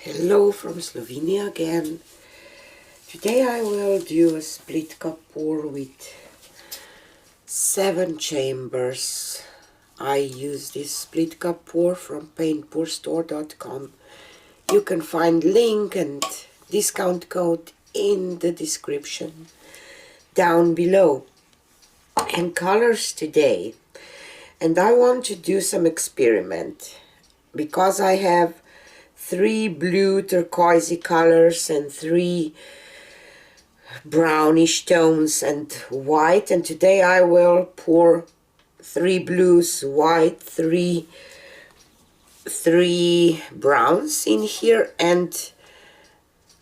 Hello from Slovenia again. Today I will do a split cup pour with 7 chambers. I use this split cup pour from paintpourstore.com. You can find link and discount code in the description down below. And colors today. And I want to do some experiment because I have 3 blue turquoisey colors and 3 brownish tones and white, and today I will pour 3 blues, white, 3 browns in here, and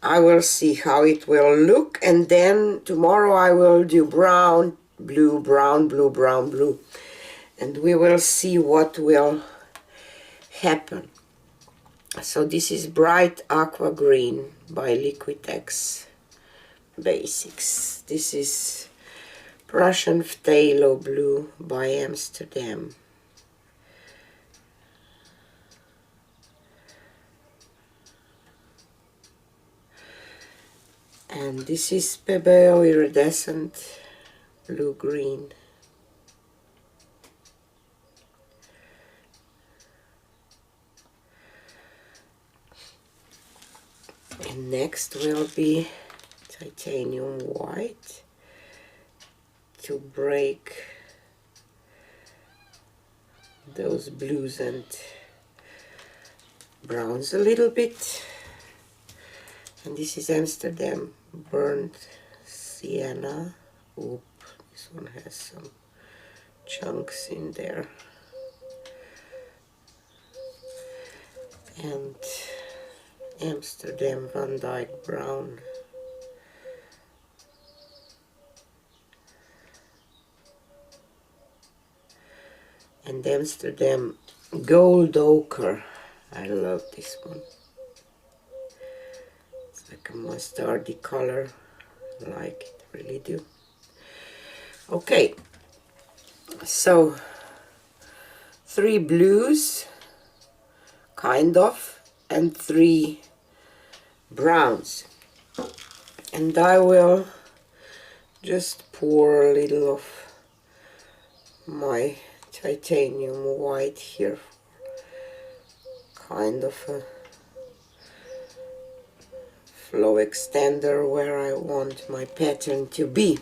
I will see how it will look. And then tomorrow I will do brown, blue, brown, blue, brown, blue, and we will see what will happen. So this is Bright Aqua Green by Liquitex Basics. This is Prussian Phthalo Blue by Amsterdam. And this is Pebeo Iridescent Blue Green. And next will be Titanium White to break those blues and browns a little bit. And this is Amsterdam Burnt Sienna. Oop, this one has some chunks in there. And Amsterdam Van Dyke Brown. And Amsterdam Gold Ochre. I love this one. It's like a mustardy color. I like it, really do. Okay, so 3 blues, kind of, and 3 browns, and I will just pour a little of my titanium white here, kind of a flow extender where I want my pattern to be.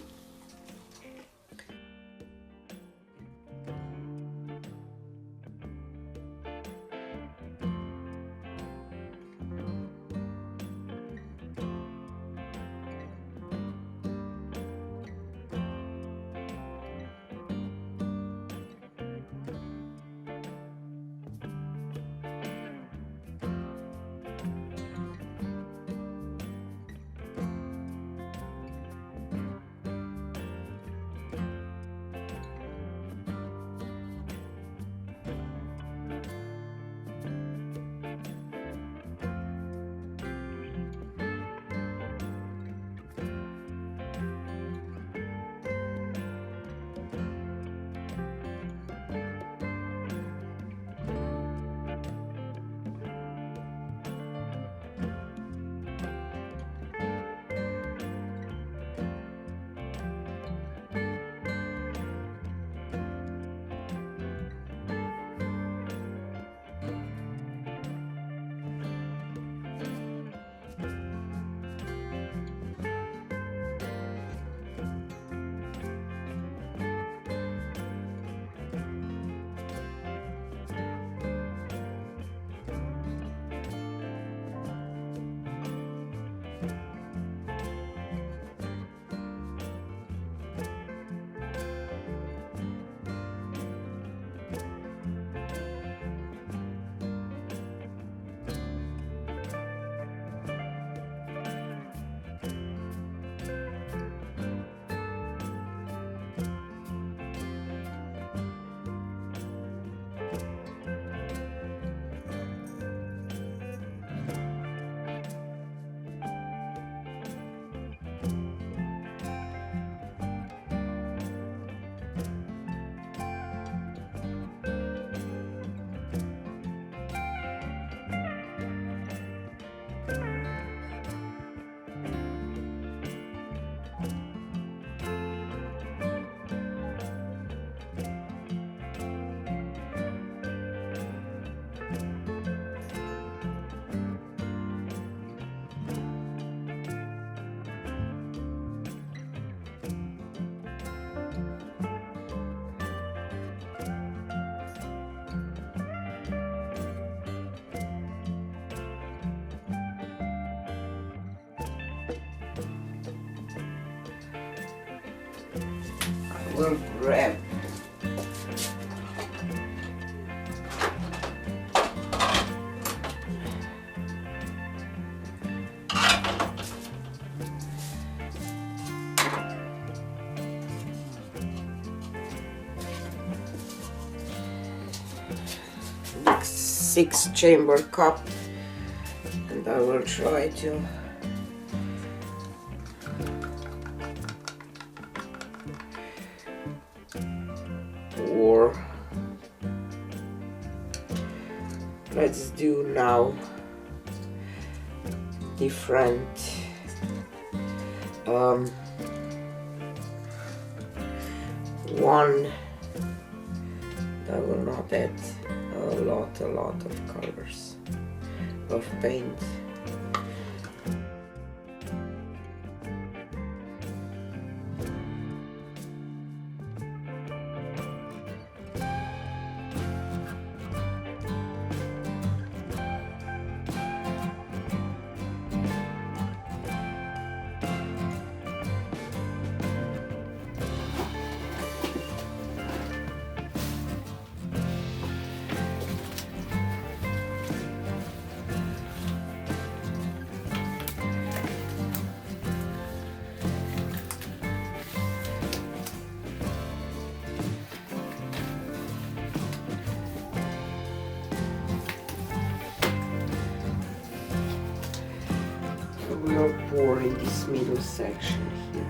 will grab the 6-chamber cup, and I will try to pour. Let's do now different one. I will not add a lot of colors of paint. We'll pour in this middle section here.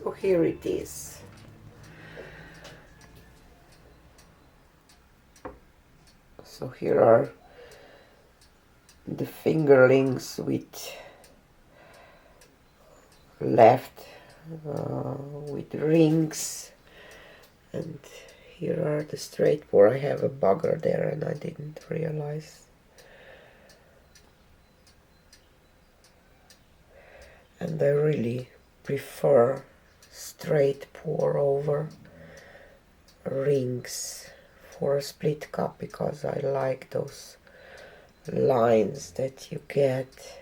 So here it is. So here are the fingerlings with left with rings, and here are the straight pour. I have a bugger there and I didn't realize. And I really prefer straight pour over rings for a split cup because I like those lines that you get,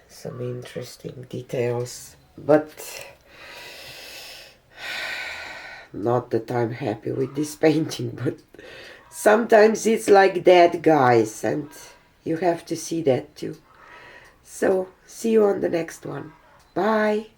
some interesting details, but not that I'm happy with this painting, but sometimes it's like that, guys, and you have to see that too. So see you on the next one. Bye.